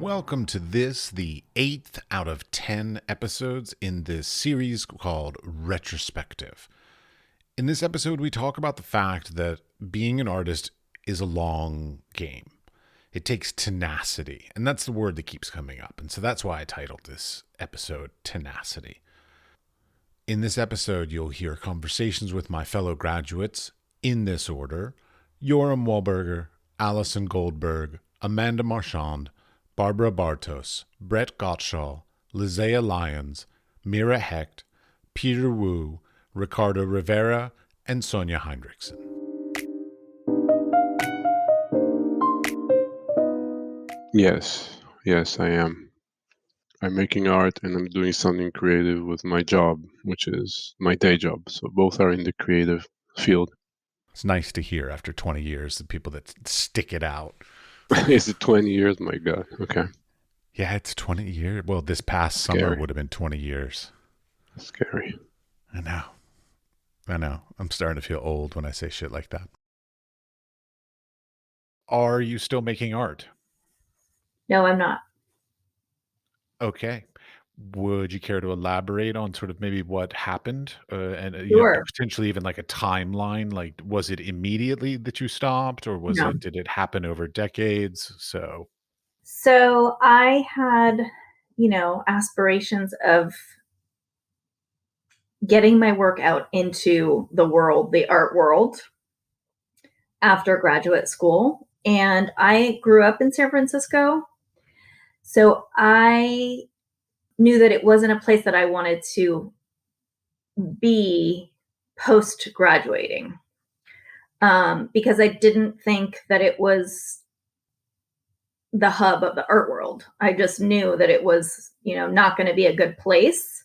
Welcome to the 8th out of 10 episodes in this series called Retrospective. In this episode, we talk about the fact that being an artist is a long game. It takes tenacity, and that's the word that keeps coming up. And so that's why I titled this episode Tenacity. In this episode, you'll hear conversations with my fellow graduates in this order: Yoram Wahlberger, Allison Goldberg, Amanda Marchand, Barbara Bartos, Brett Gottschall, Lizea Lyons, Mira Hecht, Peter Wu, Ricardo Rivera, and Sonia Heinrichsen. Yes, I am. I'm making art and I'm doing something creative with my job, which is my day job. So both are in the creative field. It's nice to hear after 20 years the people that stick it out. Is it 20 years? My God. Okay. Yeah, it's 20 years. Well, this past summer would have been 20 years. Scary. I know. I'm starting to feel old when I say shit like that. Are you still making art? No, I'm not. Okay. Would you care to elaborate on sort of maybe what happened and Sure. potentially even like a timeline? Like, was it immediately that you stopped, or No. did it happen over decades? So I had, aspirations of getting my work out into the world, the art world, after graduate school. And I grew up in San Francisco. So I knew that it wasn't a place that I wanted to be post graduating, because I didn't think that it was the hub of the art world. I just knew that it was, not going to be a good place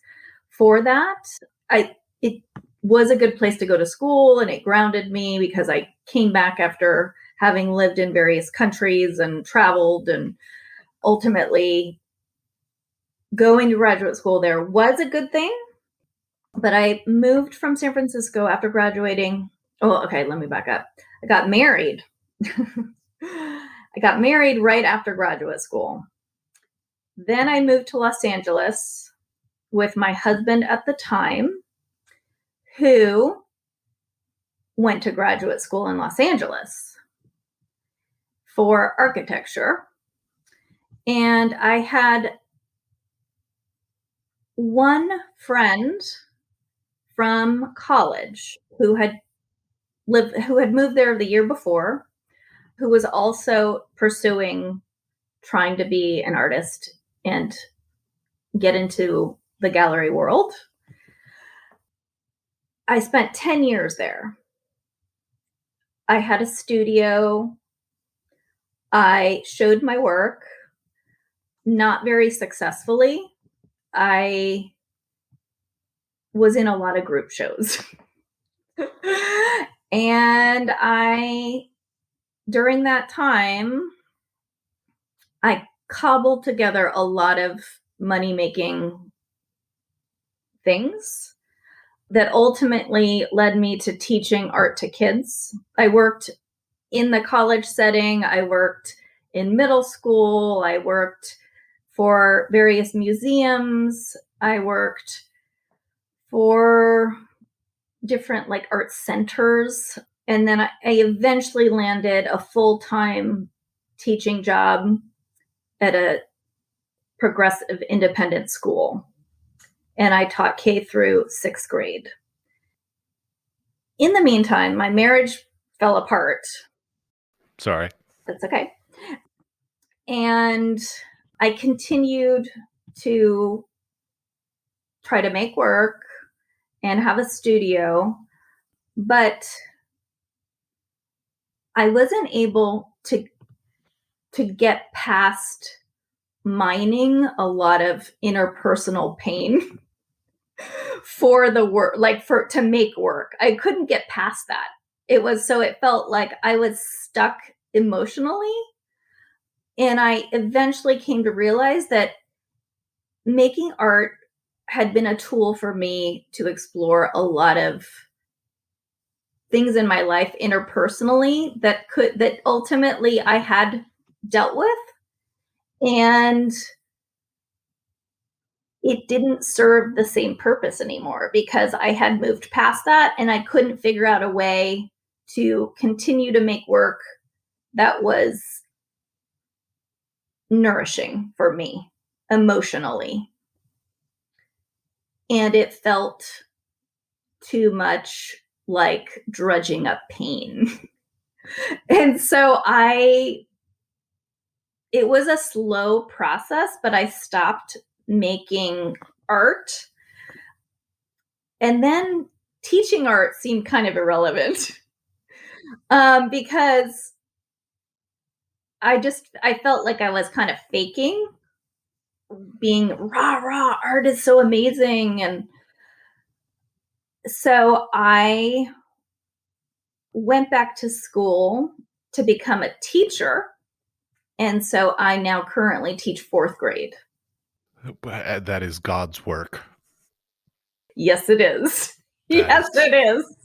for that. It was a good place to go to school, and it grounded me because I came back after having lived in various countries and traveled, and ultimately going to graduate school there was a good thing. But I moved from San Francisco after graduating. Oh, okay, let me back up. I got married. I got married right after graduate school. Then I moved to Los Angeles with my husband at the time, who went to graduate school in Los Angeles for architecture. And I had one friend from college who had moved there the year before, who was also pursuing trying to be an artist and get into the gallery world. I spent 10 years there. I had a studio. I showed my work, not very successfully. I was in a lot of group shows. And during that time, I cobbled together a lot of money-making things that ultimately led me to teaching art to kids. I worked in the college setting. I worked in middle school. I worked for various museums. I worked for different art centers. And then I eventually landed a full-time teaching job at a progressive independent school. And I taught K through 6th grade. In the meantime, my marriage fell apart. Sorry. That's okay. And I continued to try to make work and have a studio, but I wasn't able to get past mining a lot of interpersonal pain for the work, to make work. I couldn't get past that. It felt like I was stuck emotionally. And I eventually came to realize that making art had been a tool for me to explore a lot of things in my life interpersonally that ultimately I had dealt with, and it didn't serve the same purpose anymore because I had moved past that and I couldn't figure out a way to continue to make work that was nourishing for me emotionally. And it felt too much like drudging up pain. And so it was a slow process, but I stopped making art. And then teaching art seemed kind of irrelevant because I felt like I was kind of faking being rah, art is so amazing. And so I went back to school to become a teacher. And so I now currently teach fourth grade. That is God's work. Yes, it is. Yes, it is.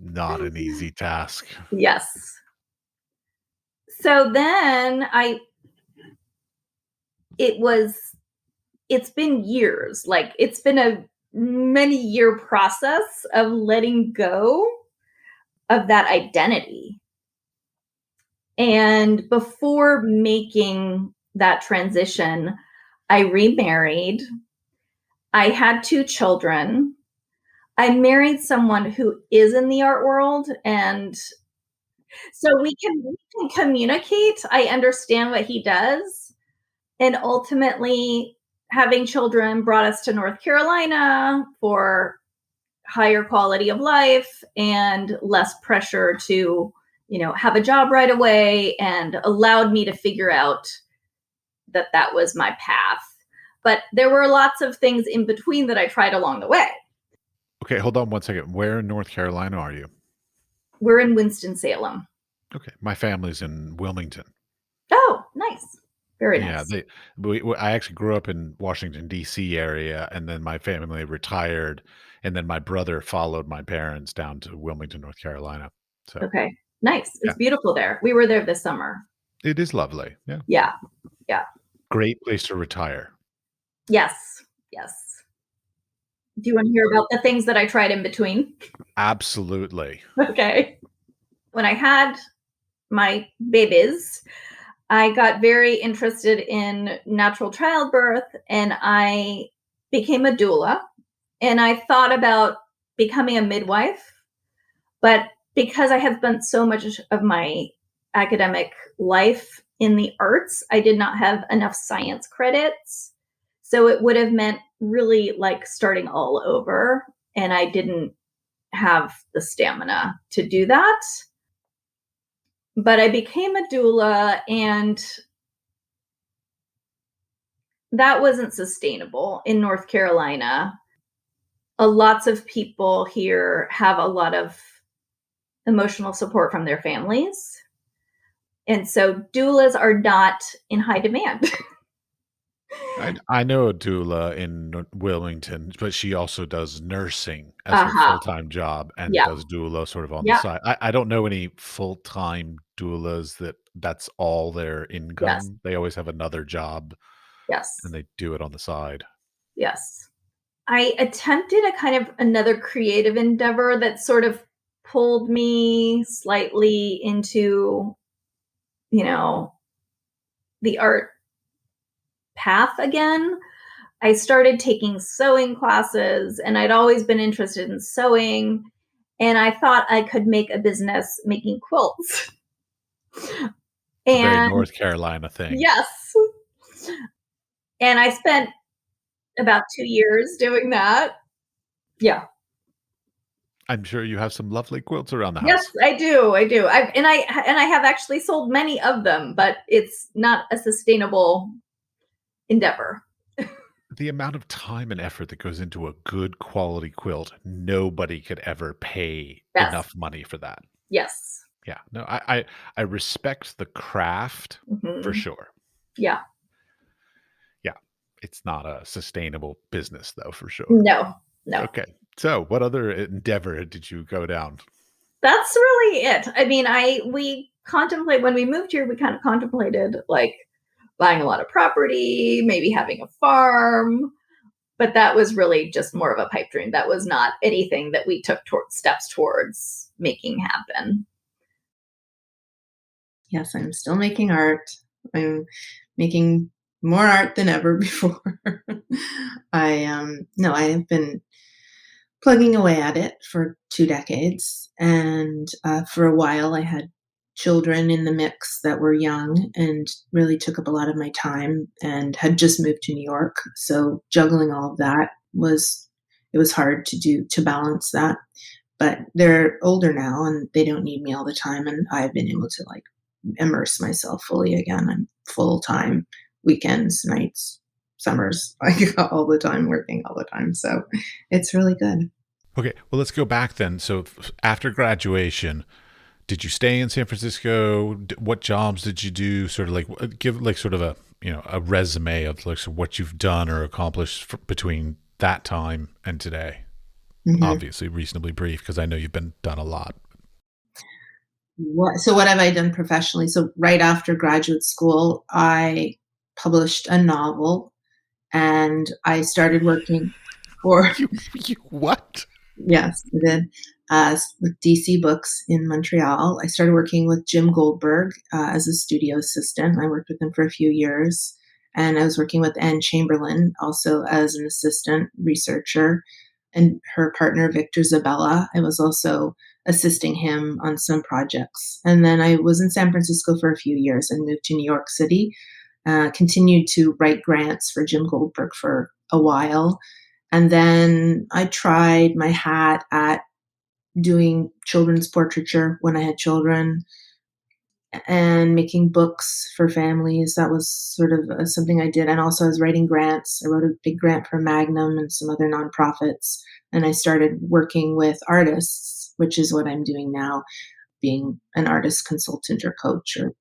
Not an easy task. Yes. So then it's been years, like it's been a many year process of letting go of that identity. And before making that transition, I remarried. I had 2 children. I married someone who is in the art world, and so we can communicate. I understand what he does. And ultimately, having children brought us to North Carolina for higher quality of life and less pressure to, have a job right away, and allowed me to figure out that was my path. But there were lots of things in between that I tried along the way. Okay, hold on one second. Where in North Carolina are you? We're in Winston-Salem. Okay, my family's in Wilmington. Oh, nice. Very nice. Yeah, I actually grew up in Washington, D.C. area, and then my family retired, and then my brother followed my parents down to Wilmington, North Carolina. So Okay, nice. It's yeah. beautiful there. We were there this summer. It is lovely. Yeah. Yeah. Yeah. Great place to retire. Yes. Yes. Do you want to hear about the things that I tried in between? Absolutely. Okay. When I had my babies, I got very interested in natural childbirth, and I became a doula. And I thought about becoming a midwife, but because I had spent so much of my academic life in the arts, I did not have enough science credits. So it would have meant really like starting all over. And I didn't have the stamina to do that. But I became a doula, and that wasn't sustainable in North Carolina. Lots of people here have a lot of emotional support from their families. And so doulas are not in high demand. I know a doula in Wilmington, but she also does nursing as her full-time job and does doula sort of on the side. I don't know any full-time doulas that's all their income. Yes. They always have another job. Yes. And they do it on the side. Yes. I attempted a kind of another creative endeavor that sort of pulled me slightly into, the art path again. I started taking sewing classes, and I'd always been interested in sewing, and I thought I could make a business making quilts. It's a very North Carolina thing. Yes. And I spent about 2 years doing that. Yeah. I'm sure you have some lovely quilts around the house. Yes, I do. I have actually sold many of them, but it's not a sustainable endeavor. The amount of time and effort that goes into a good quality quilt, nobody could ever pay enough money for that. Yes. Yeah. No, I respect the craft for sure. Yeah. Yeah. it's not a sustainable business, though, for sure. No. Okay. So what other endeavor did you go down? That's really it. I mean, we contemplate when we moved here, we kind of contemplated like buying a lot of property, maybe having a farm, but that was really just more of a pipe dream. That was not anything that we took steps towards making happen. Yes, I'm still making art. I'm making more art than ever before. No, I have been plugging away at it for 2 decades, and for a while I had children in the mix that were young and really took up a lot of my time, and had just moved to New York, so juggling all of that was hard to balance that. But they're older now and they don't need me all the time, and I've been able to like immerse myself fully again. I'm full time, weekends, nights, summers, like all the time, working all the time. So it's really good. Okay, well, let's go back then. So after graduation, did you stay in San Francisco? What jobs did you do? Sort of like give like sort of a a resume of like what you've done or accomplished between that time and today. Mm-hmm. Obviously, reasonably brief because I know you've done a lot. So what have I done professionally? So right after graduate school, I published a novel, and I started working for what? Yes, I did. With DC Books in Montreal. I started working with Jim Goldberg as a studio assistant. I worked with him for a few years. And I was working with Anne Chamberlain also as an assistant researcher. And her partner, Victor Zabella, I was also assisting him on some projects. And then I was in San Francisco for a few years and moved to New York City. Continued to write grants for Jim Goldberg for a while. And then I tried my hat at doing children's portraiture when I had children and making books for families. That was sort of something I did. And also I was writing grants. I wrote a big grant for Magnum and some other nonprofits. And I started working with artists, which is what I'm doing now, being an artist consultant or coach or,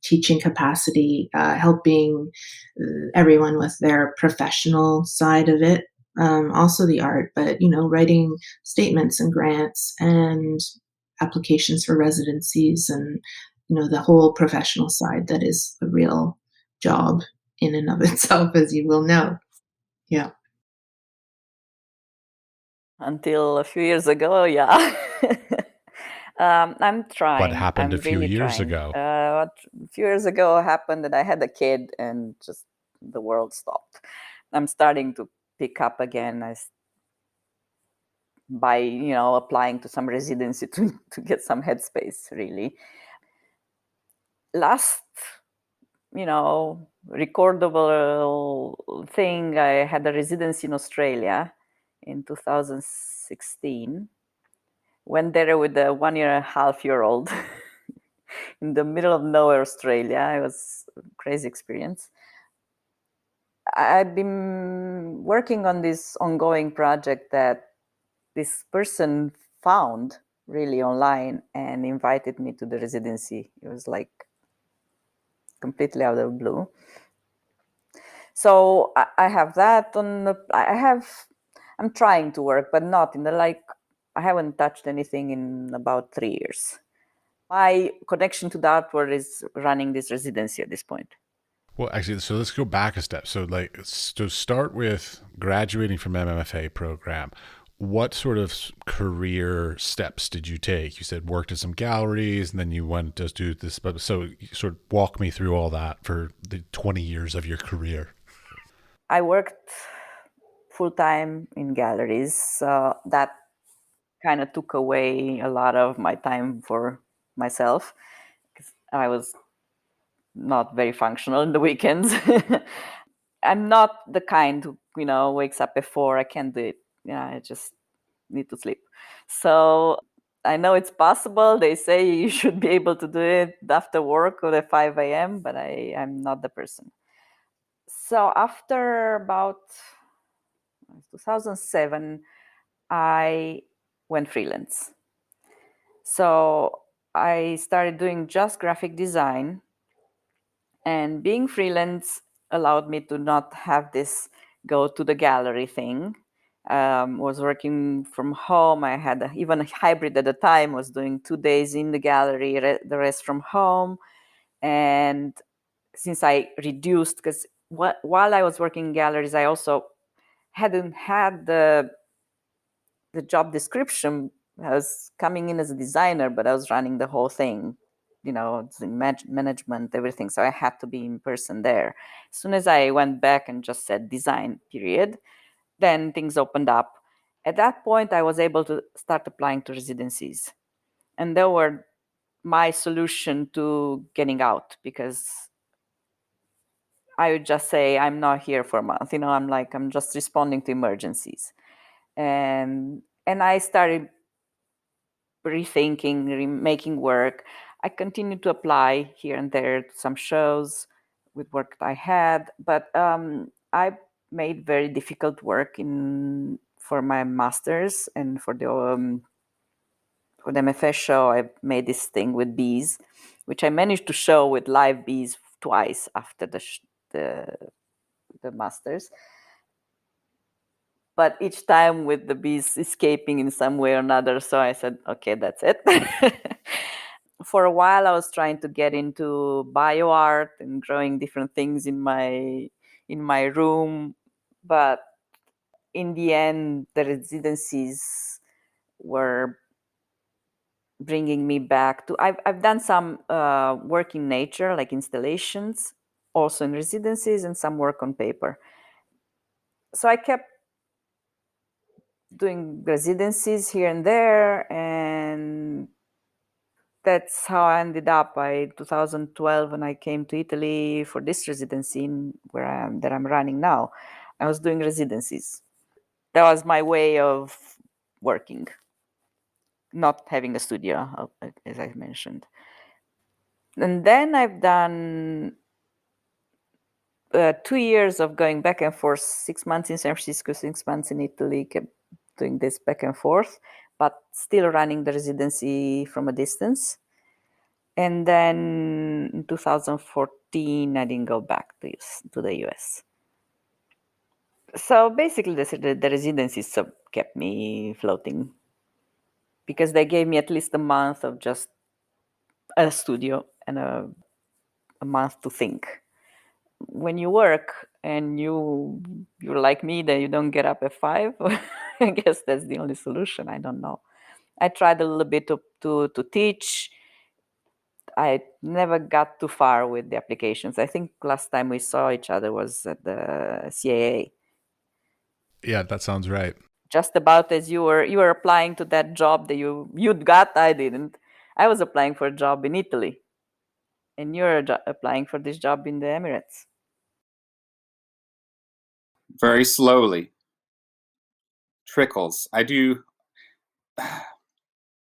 teaching capacity, helping everyone with their professional side of it, also the art, but writing statements and grants and applications for residencies, and the whole professional side that is a real job in and of itself, as you will know. Yeah. Until a few years ago, yeah. I'm trying. What happened I'm a few really years trying. ago? A few years ago happened that I had a kid and just the world stopped. I'm starting to pick up again by applying to some residency to get some headspace, really. Last recordable thing, I had a residency in Australia in 2016. Went there with a 1.5-year-old in the middle of nowhere, Australia. It was a crazy experience. I've been working on this ongoing project that this person found really online and invited me to the residency. It was like completely out of the blue. So I have that I'm trying to work, but not in I haven't touched anything in about 3 years. My connection to the art world is running this residency at this point. Well, actually, so let's go back a step. So start with graduating from MFA program. What sort of career steps did you take? You said worked at some galleries, and then you went to do this. But so sort of walk me through all that for the 20 years of your career. I worked full-time in galleries. That kind of took away a lot of my time for myself because I was not very functional in the weekends. I'm not the kind who, wakes up at 4. I can't do it. I just need to sleep. So I know it's possible. They say you should be able to do it after work or at 5 a.m., but I'm not the person. So after about 2007, I went freelance. So I started doing just graphic design. And being freelance, allowed me to not have this go to the gallery thing. Was working from home. I had even a hybrid at the time, was doing 2 days in the gallery, the rest from home. And since I reduced, because while I was working in galleries, I also hadn't had the job description. I was coming in as a designer, but I was running the whole thing, it's in management, everything. So I had to be in person there. As soon as I went back and just said design, period, then things opened up. At that point, I was able to start applying to residencies. And they were my solution to getting out, because I would just say, I'm not here for a month. I'm just responding to emergencies. And I started rethinking, making work. I continued to apply here and there to some shows with work I had, but I made very difficult work for my masters and for the MFS show. I made this thing with bees, which I managed to show with live bees twice after the masters. But each time with the bees escaping in some way or another. So I said, okay, that's it. For a while, I was trying to get into bio art and growing different things in my room. But in the end, the residencies were bringing me back to, I've done some work in nature, like installations, also in residencies, and some work on paper. So I kept doing residencies here and there, and that's how I ended up by 2012 when I came to Italy for this residency that I'm running now. I was doing residencies. That was my way of working, not having a studio, as I mentioned. And then I've done 2 years of going back and forth, 6 months in San Francisco, 6 months in Italy, kept doing this back and forth, but still running the residency from a distance. And then in 2014, I didn't go back to the US. So basically, the residencies kept me floating, because they gave me at least a month of just a studio and a month to think. When you work and you're like me, that you don't get up at 5, I guess that's the only solution. I don't know. I tried a little bit to teach. I never got too far with the applications. I think last time we saw each other was at the CAA. Yeah, that sounds right. Just about as you were applying to that job that you'd got, I didn't. I was applying for a job in Italy, and you're applying for this job in the Emirates. Very slowly. Trickles. I do.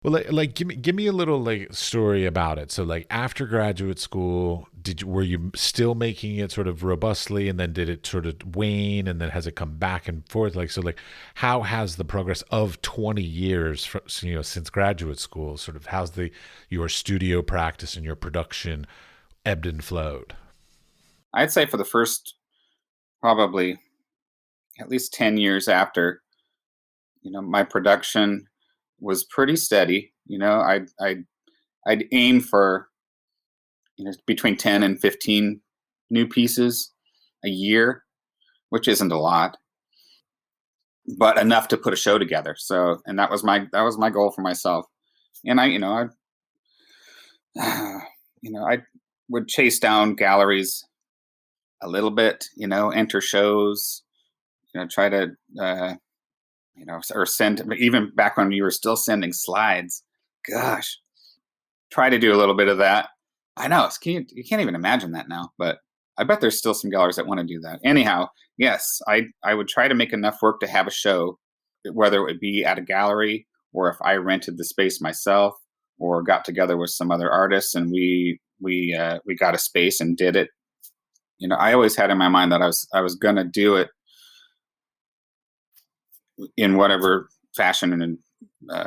Well, like give me a little like story about it. So, like after graduate school, were you still making it sort of robustly, and then did it sort of wane, and then has it come back and forth? Like, so, like how has the progress of 20 years, since graduate school, sort of how's your studio practice and your production ebbed and flowed? I'd say for the first probably at least 10 years after, my production was pretty steady. I'd aim for between 10 and 15 new pieces a year, which isn't a lot, but enough to put a show together. So, and that was my goal for myself. And I would chase down galleries a little bit, enter shows, try to or send, even back when you were still sending slides. Gosh, try to do a little bit of that. I know you can't even imagine that now, but I bet there's still some galleries that want to do that. Anyhow, yes, I would try to make enough work to have a show, whether it would be at a gallery or if I rented the space myself or got together with some other artists and we got a space and did it. I always had in my mind that I was going to do it in whatever fashion and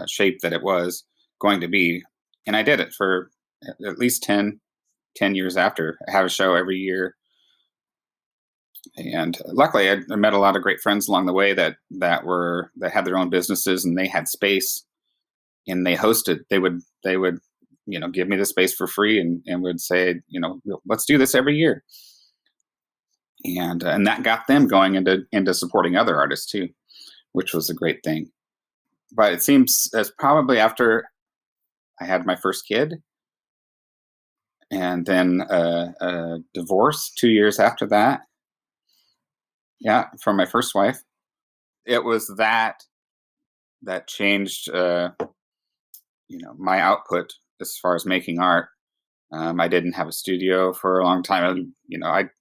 shape that it was going to be. And I did it for at least 10 years after. I have a show every year. And luckily, I met a lot of great friends along the way that had their own businesses, and they had space, and they hosted. They would give me the space for free, and would say, let's do this every year. And that got them going into supporting other artists too, which was a great thing. But it seems as probably after I had my first kid, and then a divorce 2 years after that. Yeah, from my first wife. It was that changed, my output as far as making art. I didn't have a studio for a long time.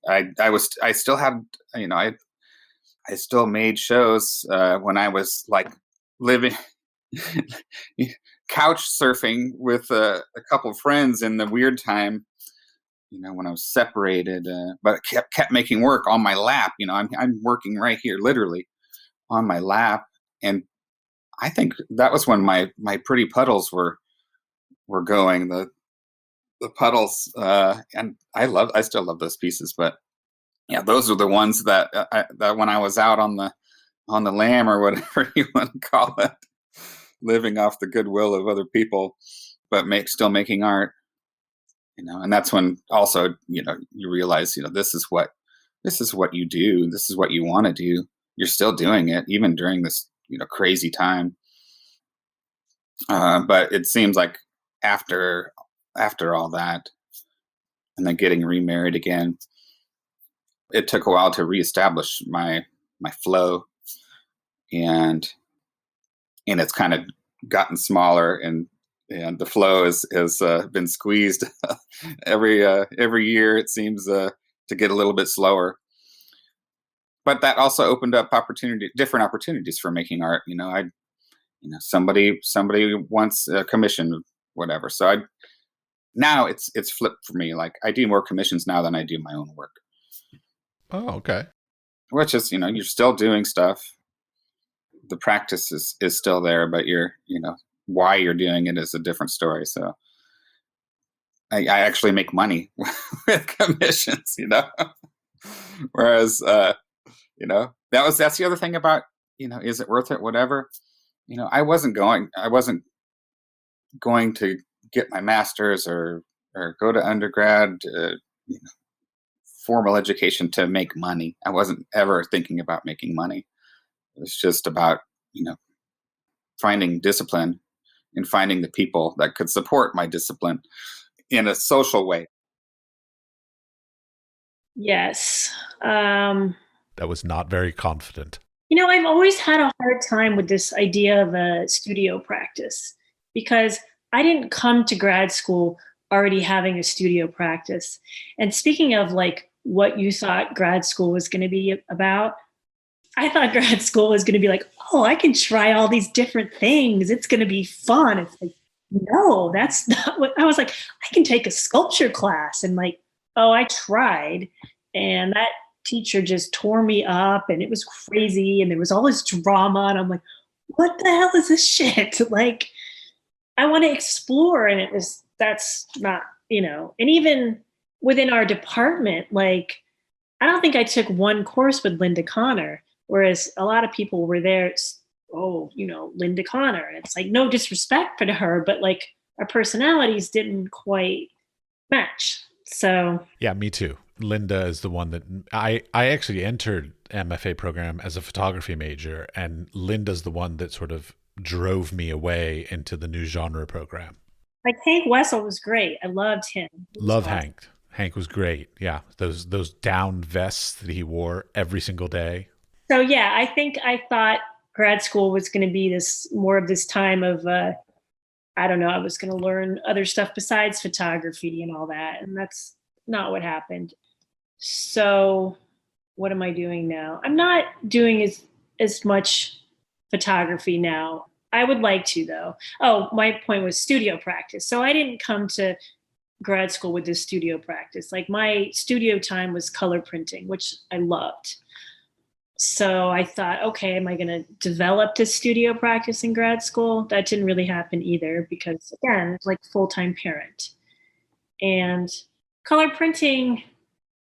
I still had, I still made shows when I was like living couch surfing with a couple of friends in the weird time, when I was separated, but I kept making work on my lap. I'm working right here, literally on my lap. And I think that was when my pretty puddles were going, the puddles, and I still love those pieces. But yeah, those are the ones that that when I was out on the lam, or whatever you want to call it, living off the goodwill of other people, but still making art. And that's when also, you realize, this is what you do. This is what you want to do. You're still doing it even during this, crazy time. But it seems like after all that, and then getting remarried again, it took a while to reestablish my flow, and it's kind of gotten smaller, and the flow has been squeezed every year. It seems to get a little bit slower, but that also opened up different opportunities for making art. Somebody wants a commission, whatever. So now it's flipped for me. Like, I do more commissions now than I do my own work. Oh, okay. Which is, you're still doing stuff. The practice is still there, but why you're doing it is a different story. So I actually make money with commissions, whereas, that's the other thing about, is it worth it? Whatever, I wasn't going to get my master's or go to undergrad, formal education to make money. I wasn't ever thinking about making money. It was just about, finding discipline and finding the people that could support my discipline in a social way. Yes. That was not very confident. I've always had a hard time with this idea of a studio practice, because I didn't come to grad school already having a studio practice. And speaking of like what you thought grad school was going to be about, I thought grad school was going to be like, oh, I can try all these different things. It's going to be fun. It's like, no, that's not what I was like. I can take a sculpture class, and like, oh, I tried, and that teacher just tore me up, and it was crazy, and there was all this drama, and I'm like, what the hell is this shit? Like, I want to explore, and that's not, and even within our department, like, I don't think I took one course with Linda Connor, whereas a lot of people were there. Oh, Linda Connor. And it's like, no disrespect for her, but like, our personalities didn't quite match. So yeah, me too. Linda is the one that I actually entered MFA program as a photography major, and Linda's the one that sort of drove me away into the new genre program. Like, Hank Wessel was great. I loved him. Love awesome. Hank. Hank was great. Yeah, those down vests that he wore every single day. So yeah, I think I thought grad school was going to be more of this time of, I don't know, I was going to learn other stuff besides photography and all that. And that's not what happened. So what am I doing now? I'm not doing as much photography now. I would like to, though. Oh, my point was studio practice. So I didn't come to grad school with this studio practice. Like, my studio time was color printing, which I loved. So I thought, okay, am I going to develop this studio practice in grad school? That didn't really happen either, because again, it's like full-time parent. And color printing,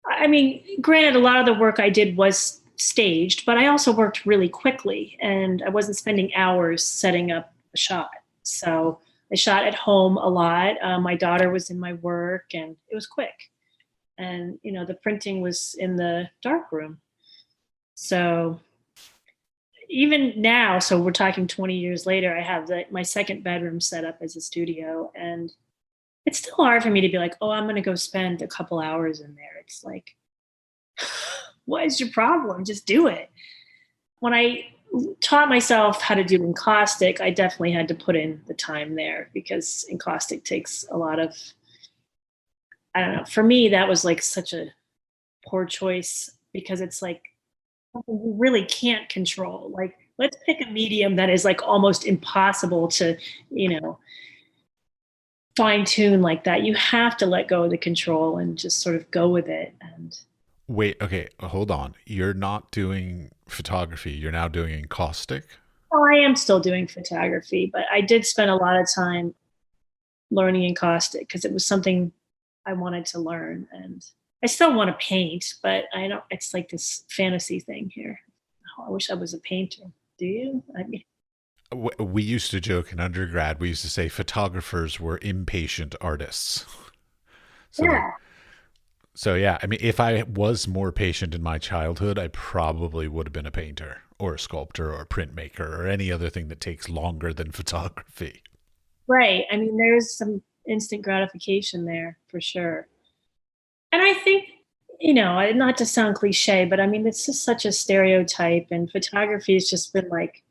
I mean, granted, a lot of the work I did was staged, but I also worked really quickly and I wasn't spending hours setting up a shot. So I shot at home a lot. My daughter was in my work and it was quick. And, the printing was in the dark room. So even now, so we're talking 20 years later, I have my second bedroom set up as a studio. And it's still hard for me to be like, oh, I'm going to go spend a couple hours in there. It's like, what is your problem? Just do it. When I taught myself how to do encaustic, I definitely had to put in the time there because encaustic takes a lot of, I don't know. For me, that was like such a poor choice because it's like something you really can't control. Like, let's pick a medium that is like almost impossible to, fine tune like that. You have to let go of the control and just sort of go with it. And Wait, okay, hold on. You're not doing photography. You're now doing encaustic? well, I am still doing photography, but I did spend a lot of time learning encaustic because it was something I wanted to learn. And I still want to paint, but I don't, it's like this fantasy thing here. Oh, I wish I was a painter. Do you? I mean, We used to joke in undergrad, we used to say photographers were impatient artists. So, like, yeah. so yeah, I mean, if I was more patient in my childhood, I probably would have been a painter or a sculptor or a printmaker or any other thing that takes longer than photography. Right. I mean, there's some instant gratification there for sure. And I think, not to sound cliche, but I mean, it's just such a stereotype, and photography has just been like,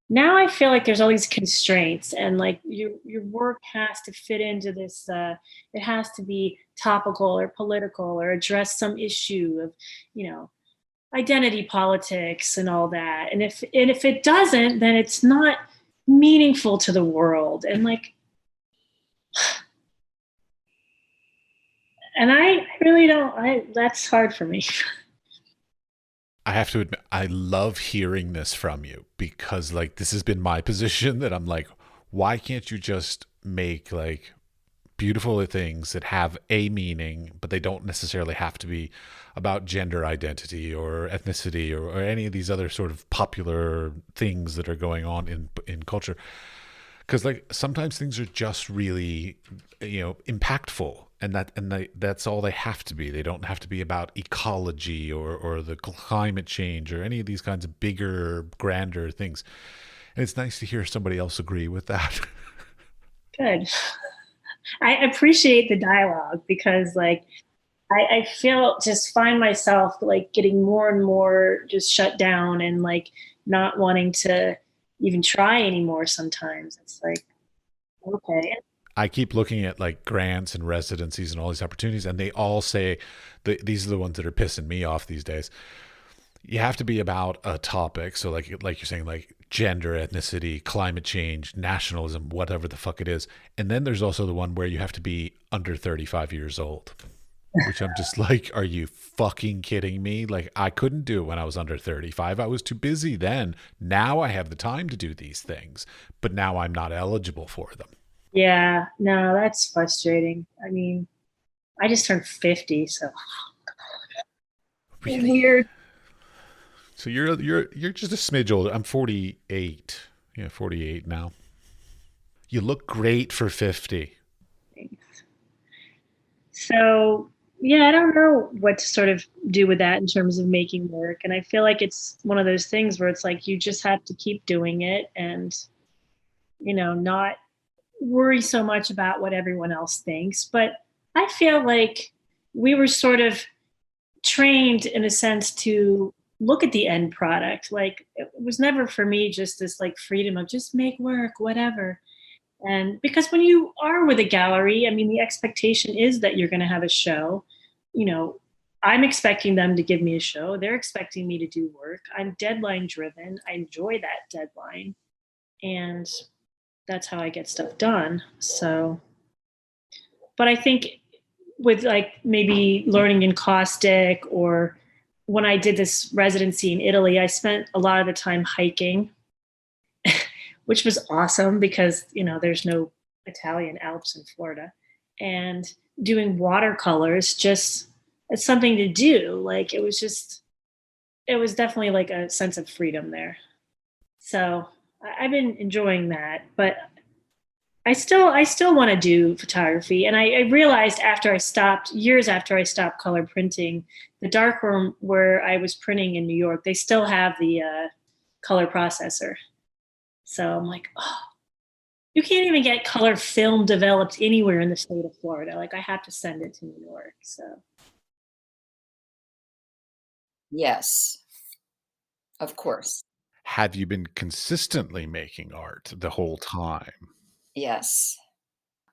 now I feel like there's all these constraints, and like your work has to fit into this. It has to be topical or political or address some issue of, identity politics and all that. And if it doesn't, then it's not meaningful to the world. And like, and I really don't. That's hard for me. I have to admit, I love hearing this from you because, like, this has been my position that I'm like, why can't you just make, like, beautiful things that have a meaning, but they don't necessarily have to be about gender identity or ethnicity or any of these other sort of popular things that are going on in culture? Because, like, sometimes things are just really, impactful, and that's all they have to be. They don't have to be about ecology or the climate change or any of these kinds of bigger, grander things. And it's nice to hear somebody else agree with that. Good. I appreciate the dialogue because, like, I feel just find myself like getting more and more just shut down and like not wanting to even try anymore sometimes. It's like, okay. I keep looking at, like, grants and residencies and all these opportunities, and they all say these are the ones that are pissing me off these days. You have to be about a topic, so like you're saying, like gender, ethnicity, climate change, nationalism, whatever the fuck it is. And then there's also the one where you have to be under 35 years old, which I'm just like, are you fucking kidding me? Like, I couldn't do it when I was under 35. I was too busy then. Now I have the time to do these things, but now I'm not eligible for them. Yeah, no, that's frustrating. I mean, I just turned 50, so Really? weird. So you're just a smidge older. I'm 48. Yeah, 48 now. You look great for 50. So, yeah, I don't know what to sort of do with that in terms of making work. And I feel like it's one of those things where it's like you just have to keep doing it and, not worry so much about what everyone else thinks. But I feel like we were sort of trained in a sense to look at the end product. Like, it was never for me just this like freedom of just make work, whatever. And because when you are with a gallery, I mean, the expectation is that you're going to have a show. You know, I'm expecting them to give me a show. They're expecting me to do work. I'm deadline driven. I enjoy that deadline. And that's how I get stuff done. So, but I think with like maybe learning in caustic, or when I did this residency in Italy, I spent a lot of the time hiking, which was awesome because, there's no Italian Alps in Florida. And doing watercolors just as something to do. Like it was definitely like a sense of freedom there. So I've been enjoying that, but I still want to do photography. And I realized years after I stopped color printing, the darkroom where I was printing in New York, they still have the color processor. So I'm like, oh, you can't even get color film developed anywhere in the state of Florida. Like I have to send it to New York. So Yes, of course. Have you been consistently making art the whole time? Yes.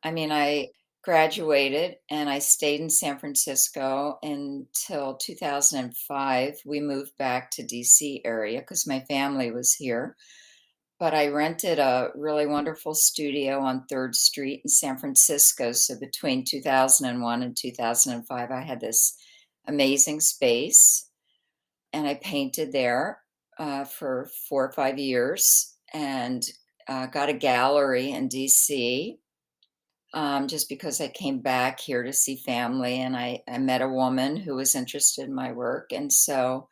I mean, I graduated and I stayed in San Francisco until 2005. We moved back to DC area because my family was here. But I rented a really wonderful studio on 3rd Street in San Francisco. So between 2001 and 2005, I had this amazing space and I painted there for 4 or 5 years and got a gallery in DC just because I came back here to see family and I met a woman who was interested in my work. And so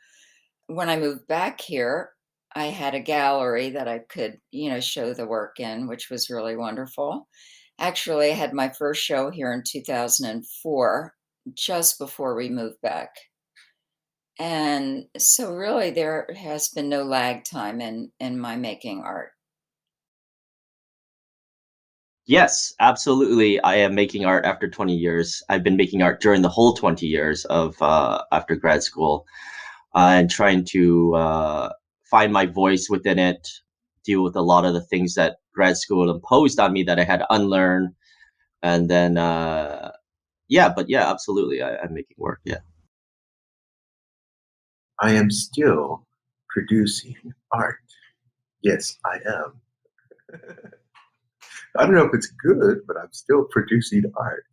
when I moved back here, I had a gallery that I could, show the work in, which was really wonderful. Actually, I had my first show here in 2004, just before we moved back. And so really there has been no lag time in my making art. Yes, absolutely. I am making art after 20 years. I've been making art during the whole 20 years of after grad school, and trying to find my voice within it, deal with a lot of the things that grad school imposed on me that I had to unlearn. And then, absolutely. I'm making work. Yeah. I am still producing art. Yes, I am. I don't know if it's good, but I'm still producing art.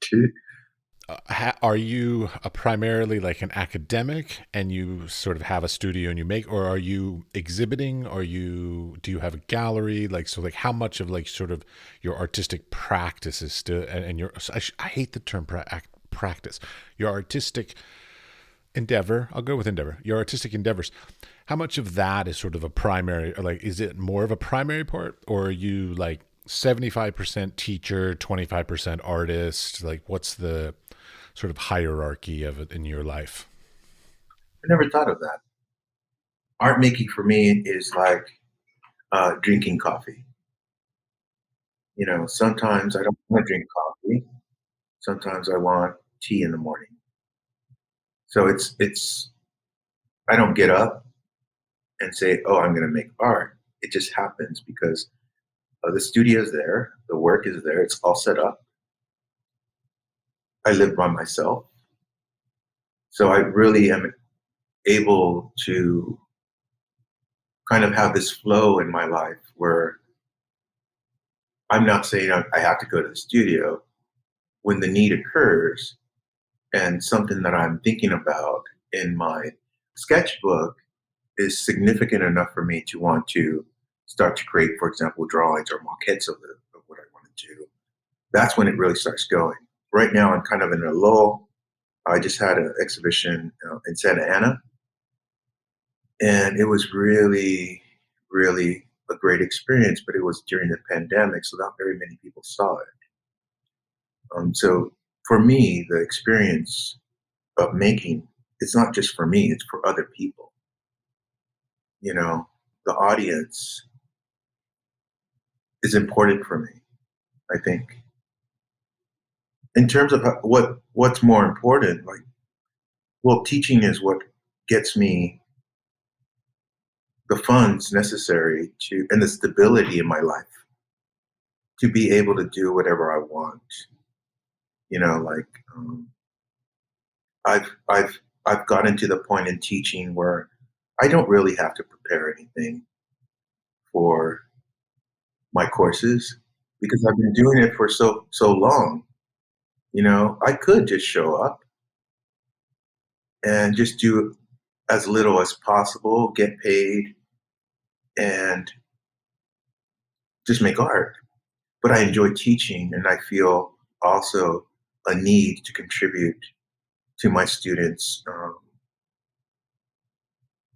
Are you primarily like an academic and you sort of have a studio and you make, or are you exhibiting? Do you have a gallery? Like, so like how much of like sort of your artistic practice is still, and your, I hate the term practice, your artistic endeavor, I'll go with endeavor, your artistic endeavors, how much of that is sort of a primary, or like, is it more of a primary part, or are you like 75% teacher, 25% artist? Like, what's the sort of hierarchy of it in your life? I never thought of that. Art making for me is like drinking coffee. Sometimes I don't want to drink coffee. Sometimes I want tea in the morning. So I don't get up and say, oh, I'm going to make art. It just happens because the studio's there, the work is there, it's all set up. I live by myself. So I really am able to kind of have this flow in my life where I'm not saying I have to go to the studio. When the need occurs and something that I'm thinking about in my sketchbook is significant enough for me to want to start to create, for example, drawings or maquettes of what I want to do, that's when it really starts going. Right now, I'm kind of in a lull. I just had an exhibition in Santa Ana, and it was really, really a great experience, but it was during the pandemic, so not very many people saw it. So for me, the experience of making, it's not just for me, it's for other people. The audience is important for me, I think. In terms of what's more important, teaching is what gets me the funds necessary and the stability in my life to be able to do whatever I want. I've gotten to the point in teaching where I don't really have to prepare anything for my courses because I've been doing it for so long. I could just show up and just do as little as possible, get paid, and just make art. But I enjoy teaching, and I feel also a need to contribute to my students'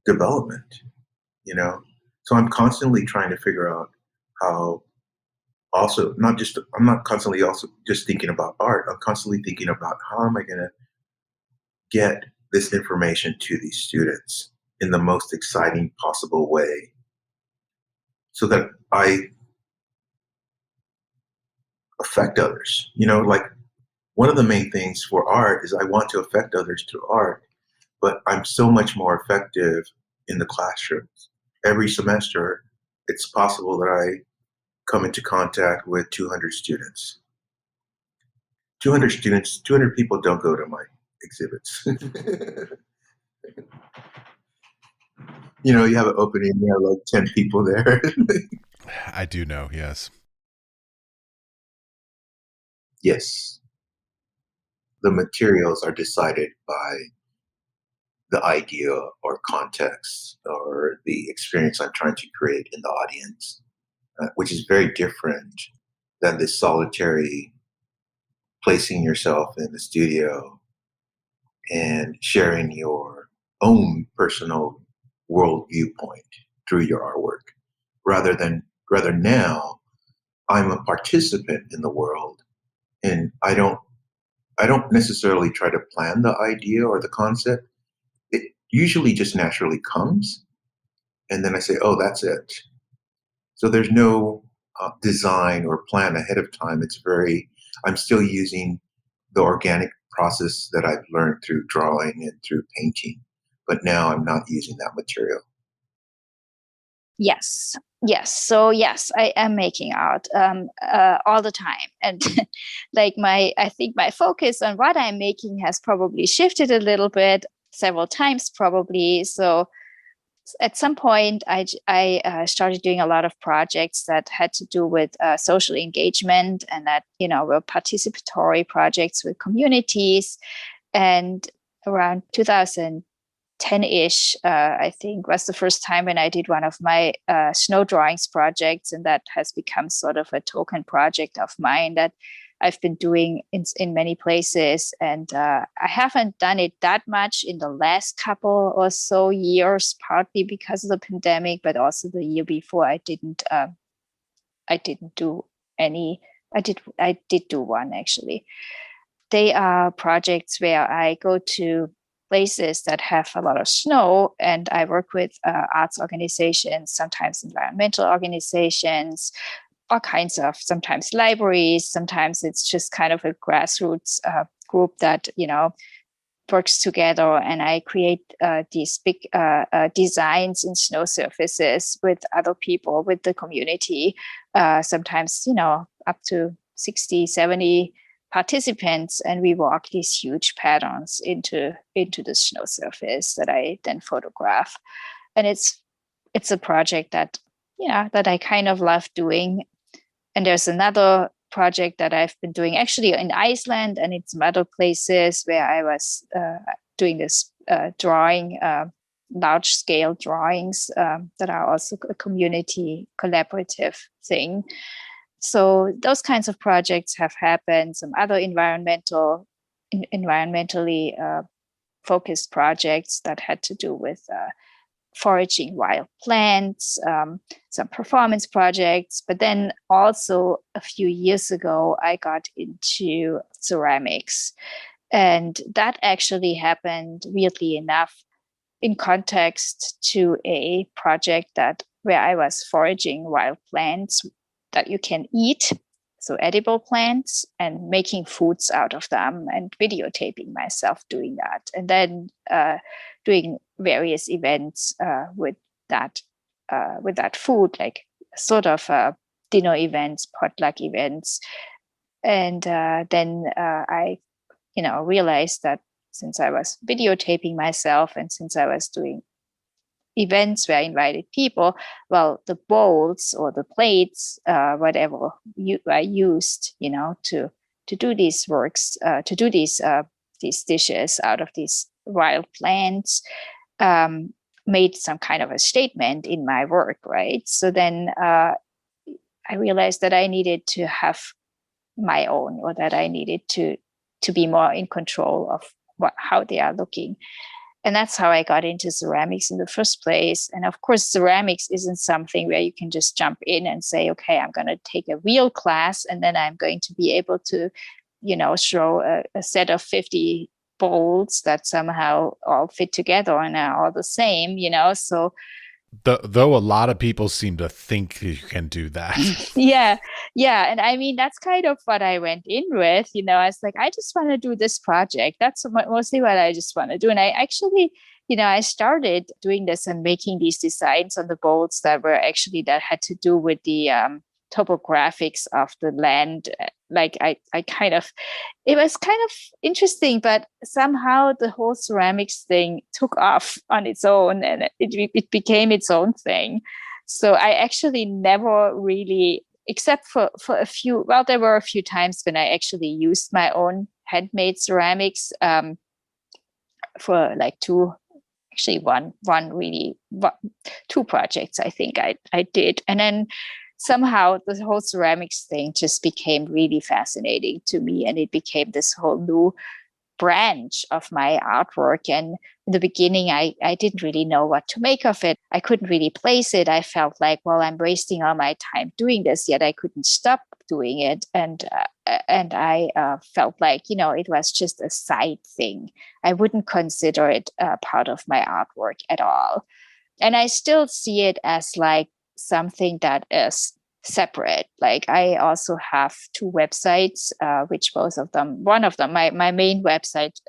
development, you know? So I'm constantly trying to figure out how also, I'm not constantly also just thinking about art. I'm constantly thinking about how am I going to get this information to these students in the most exciting possible way so that I affect others. You know, like one of the main things for art is I want to affect others through art, but I'm so much more effective in the classrooms. Every semester, it's possible that I come into contact with 200 students. 200 students, 200 people don't go to my exhibits. You know, you have an opening, you have like 10 people there. I do know, yes. Yes. The materials are decided by the idea or context or the experience I'm trying to create in the audience, which is very different than this solitary placing yourself in the studio and sharing your own personal world viewpoint through your artwork. Rather now, I'm a participant in the world, and I don't necessarily try to plan the idea or the concept. It usually just naturally comes, and then I say, "Oh, that's it." So there's no design or plan ahead of time. I'm still using the organic process that I've learned through drawing and through painting, but now I'm not using that material. Yes. So yes, I am making art all the time, and like I think my focus on what I'm making has probably shifted a little bit, several times probably. So at some point, I started doing a lot of projects that had to do with social engagement, and that were participatory projects with communities. And around 2010-ish, I think, was the first time when I did one of my snow drawings projects, and that has become sort of a token project of mine that I've been doing in many places. And I haven't done it that much in the last couple or so years, partly because of the pandemic, but also the year before I didn't do any. I did do one, actually. They are projects where I go to places that have a lot of snow, and I work with arts organizations, sometimes environmental organizations, all kinds of, sometimes libraries, sometimes it's just kind of a grassroots group that works together, and I create these big designs in snow surfaces with other people, with the community, sometimes up to 60, 70 participants, and we walk these huge patterns into the snow surface that I then photograph. And it's a project that I kind of love doing. And there's another project that I've been doing actually in Iceland and in some other places where I was doing this drawing, large scale drawings that are also a community collaborative thing. So those kinds of projects have happened. Some other environmentally focused projects that had to do with foraging wild plants, some performance projects. But then also a few years ago, I got into ceramics. And that actually happened, weirdly enough, in context to a project where I was foraging wild plants that you can eat, so edible plants, and making foods out of them, and videotaping myself doing that, and then doing various events with that food, like sort of dinner events, potluck events. And then I realized that since I was videotaping myself, and since I was doing events where I invited people, well, the bowls or the plates, whatever I used, to do these works, to do these dishes out of these wild plants, made some kind of a statement in my work, right? So then I realized that I needed to have my own, or that I needed to to be more in control of how they are looking. And that's how I got into ceramics in the first place. And of course, ceramics isn't something where you can just jump in and say, okay, I'm going to take a real class and then I'm going to be able to, show a set of 50 bowls that somehow all fit together and are all the same, so Though a lot of people seem to think you can do that. yeah. And I mean, that's kind of what I went in with, I was like, I just want to do this project. That's mostly what I just want to do. And I actually, I started doing this and making these designs on the bowls that had to do with the topographics of the land. Like I kind of, it was kind of interesting, but somehow the whole ceramics thing took off on its own and it became its own thing. So I actually never really, except for a few, there were a few times when I actually used my own handmade ceramics for like two projects I think I did. And then somehow the whole ceramics thing just became really fascinating to me, and it became this whole new branch of my artwork. And in the beginning, I didn't really know what to make of it. I couldn't really place it. I felt like, well, I'm wasting all my time doing this, yet I couldn't stop doing it. And I felt like, it was just a side thing. I wouldn't consider it part of my artwork at all. And I still see it as like something that is separate. Like I also have two websites, which one of them, my main website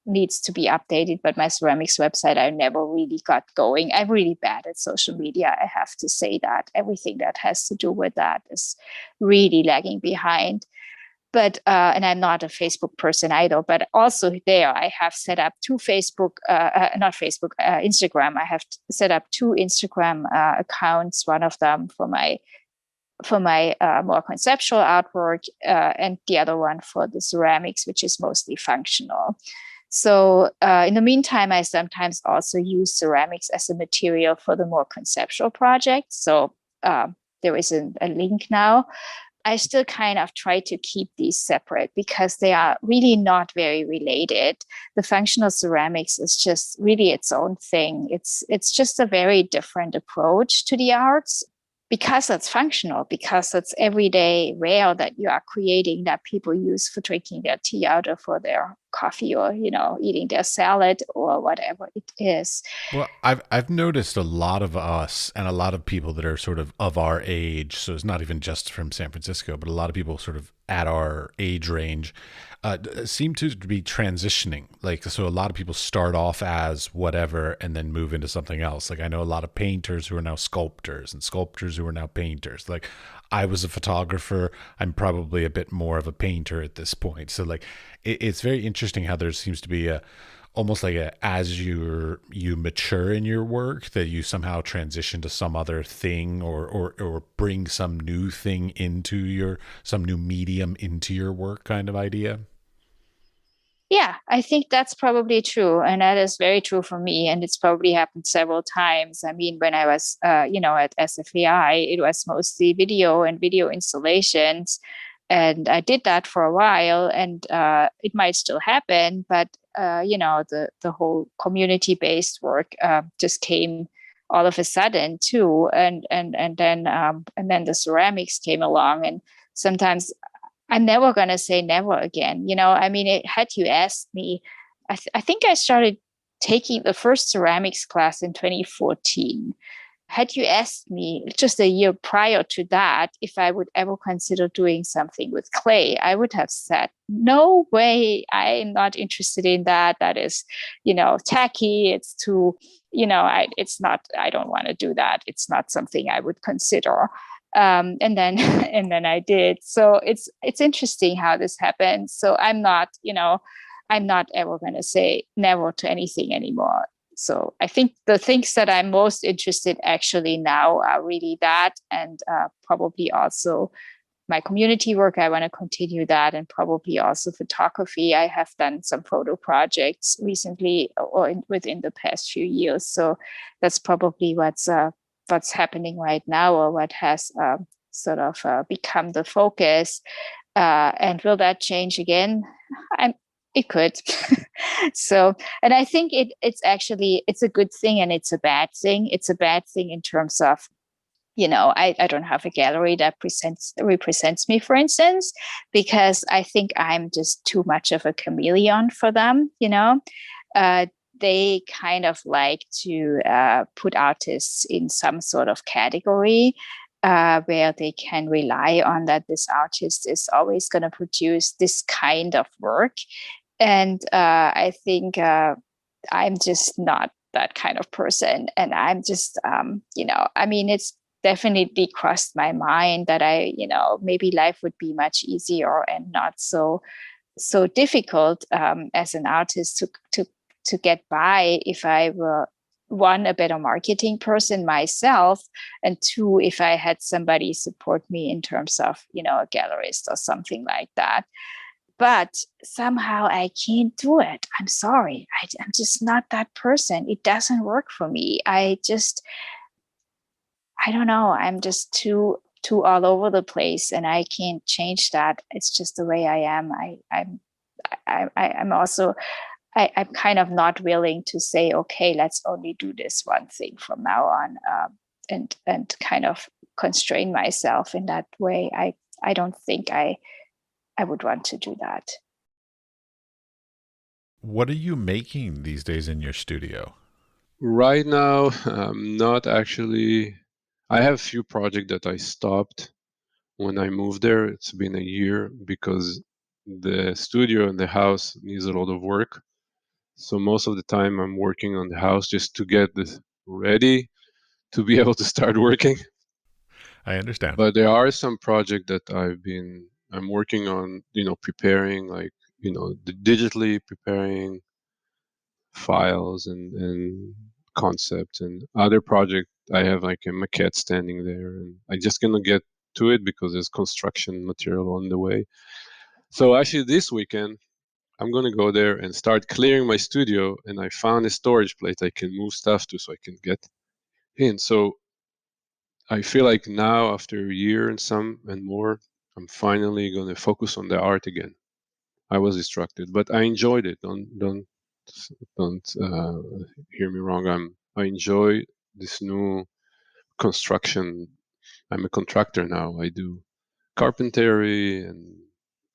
needs to be updated, but my ceramics website, I never really got going. I'm really bad at social media. I have to say that everything that has to do with that is really lagging behind. But, and I'm not a Facebook person either, but also there I have set up two Instagram. I have set up two Instagram accounts, one of them for my more conceptual artwork, and the other one for the ceramics, which is mostly functional. So in the meantime, I sometimes also use ceramics as a material for the more conceptual projects. So there is a link now. I still kind of try to keep these separate because they are really not very related. The functional ceramics is just really its own thing. It's just a very different approach to the arts, because it's functional, because it's everyday ware that you are creating that people use for drinking their tea out or for their coffee or, eating their salad or whatever it is. Well, I've noticed a lot of us and a lot of people that are sort of our age, so it's not even just from San Francisco, but a lot of people sort of at our age range seem to be transitioning. Like, so a lot of people start off as whatever and then move into something else. Like I know a lot of painters who are now sculptors and sculptors who are now painters. Like I was a photographer. I'm probably a bit more of a painter at this point. So like it's very interesting how there seems to be almost like as you mature in your work, that you somehow transition to some other thing or bring some new thing into some new medium into your work kind of idea. Yeah, I think that's probably true. And that is very true for me. And it's probably happened several times. I mean, when I was, at SFAI, it was mostly video and video installations. And I did that for a while, and it might still happen, but the whole community-based work just came all of a sudden too, and then the ceramics came along, and sometimes I'm never gonna say never again. I mean, had you asked me, I think I started taking the first ceramics class in 2014. Had you asked me just a year prior to that if I would ever consider doing something with clay, I would have said, no way, I'm not interested in that. That is, tacky. It's too, I don't want to do that. It's not something I would consider. And then I did. So it's interesting how this happened. So I'm not ever going to say never to anything anymore. So I think the things that I'm most interested actually now are really that, and probably also my community work. I want to continue that, and probably also photography. I have done some photo projects recently or within the past few years. So that's probably what's happening right now, or what has sort of become the focus. And will that change again? It could. So, and I think it's actually, it's a good thing and it's a bad thing. It's a bad thing in terms of, I don't have a gallery that represents me, for instance, because I think I'm just too much of a chameleon for them. They kind of like to put artists in some sort of category where they can rely on that this artist is always going to produce this kind of work. And I think I'm just not that kind of person. And I'm just, it's definitely crossed my mind that maybe life would be much easier and not so difficult as an artist to get by if I were, one, a better marketing person myself, and two, if I had somebody support me in terms of a gallerist or something like that. But somehow I can't do it. I'm sorry. I'm just not that person. It doesn't work for me. I don't know. I'm just too all over the place, and I can't change that. It's just the way I am. I'm also, I'm kind of not willing to say, okay, let's only do this one thing from now on, and kind of constrain myself in that way. I don't think I would want to do that. What are you making these days in your studio? Right now, not actually. I have a few projects that I stopped when I moved there. It's been a year because the studio and the house needs a lot of work. So most of the time I'm working on the house just to get this ready to be able to start working. I understand. But there are some projects that I'm working on, preparing, like, digitally preparing files and concepts, and other project I have like a maquette standing there, and I just gonna get to it because there's construction material on the way. So actually this weekend I'm gonna go there and start clearing my studio, and I found a storage place I can move stuff to so I can get in. So I feel like now, after a year and more, I'm finally gonna focus on the art again. I was distracted, but I enjoyed it. Don't hear me wrong. I enjoy this new construction. I'm a contractor now. I do carpentry and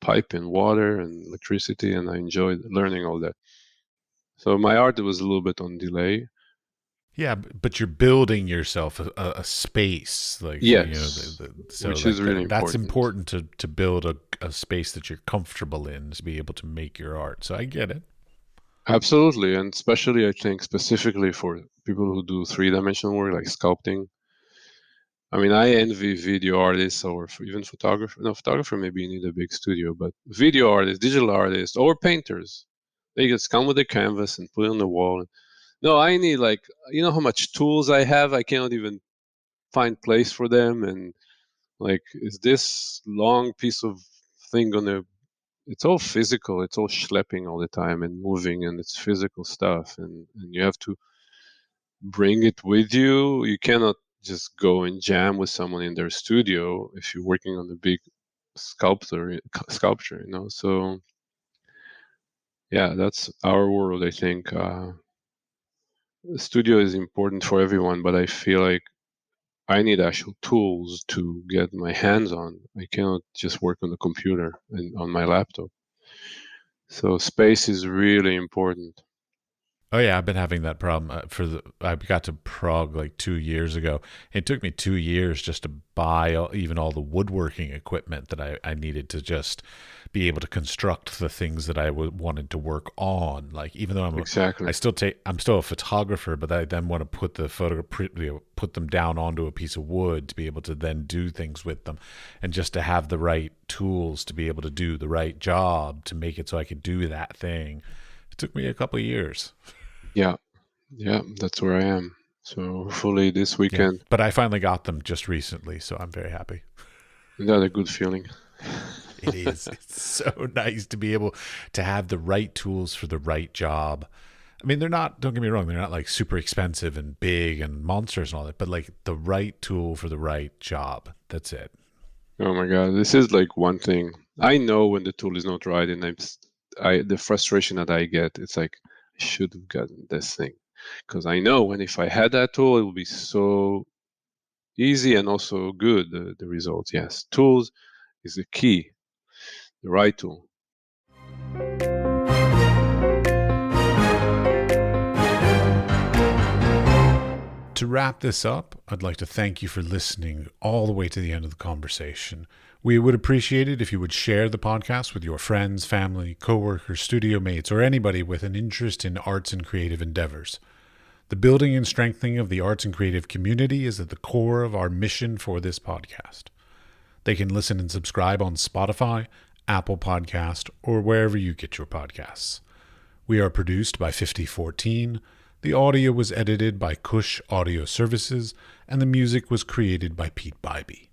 pipe and water and electricity, and I enjoy learning all that. So my art was a little bit on delay. Yeah, but you're building yourself a space, like, Yes, so which like is really that's important. important to build a space that you're comfortable in to be able to make your art. So I get it. Absolutely, and especially I think specifically for people who do three-dimensional work like sculpting. I mean, I envy video artists or even photographer. No, photographer maybe you need a big studio, but video artists, digital artists, or painters, they just come with a canvas and put it on the wall. No, I need, like, how much tools I have. I cannot even find place for them, and like, is this long piece of thing gonna? It's all physical. It's all schlepping all the time and moving, and it's physical stuff, and you have to bring it with you. You cannot just go and jam with someone in their studio if you're working on a big sculpture. So yeah, that's our world. I think the studio is important for everyone, but I feel like I need actual tools to get my hands on. I cannot just work on the computer and on my laptop. So space is really important. Oh yeah, I've been having that problem I got to Prague like 2 years ago. It took me 2 years just to buy even all the woodworking equipment that I needed to just be able to construct the things that I wanted to work on. Like, even though Exactly. I'm still a photographer, but I then want to put put them down onto a piece of wood to be able to then do things with them, and just to have the right tools to be able to do the right job to make it so I could do that thing. It took me a couple of years. Yeah, that's where I am. So hopefully this Yeah, weekend. but I finally got them just recently, so I'm very happy. Isn't that a good feeling? It is. It's so nice to be able to have the right tools for the right job. I mean, don't get me wrong, they're not like super expensive and big and monsters and all that, but like the right tool for the right job. That's it. Oh my God, this is like one thing. I know when the tool is not right, and the frustration that I get, it's like I should have gotten this thing, because I know when if I had that tool, it would be so easy and also good. The results, yes, tools is the key, the right tool. To wrap this up, I'd like to thank you for listening all the way to the end of the conversation. We would appreciate it if you would share the podcast with your friends, family, coworkers, studio mates, or anybody with an interest in arts and creative endeavors. The building and strengthening of the arts and creative community is at the core of our mission for this podcast. They can listen and subscribe on Spotify, Apple Podcast, or wherever you get your podcasts. We are produced by 5014. The audio was edited by Kush Audio Services, and the music was created by Pete Bybee.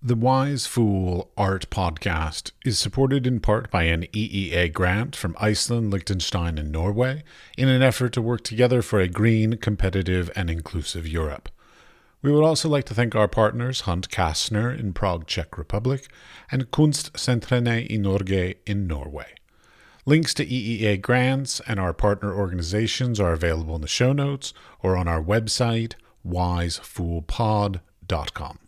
The Wise Fool Art Podcast is supported in part by an EEA grant from Iceland, Liechtenstein, and Norway in an effort to work together for a green, competitive, and inclusive Europe. We would also like to thank our partners Hunt Kastner in Prague, Czech Republic, and Kunstsentrene i Norge in Norway. Links to EEA grants and our partner organizations are available in the show notes or on our website, wisefoolpod.com.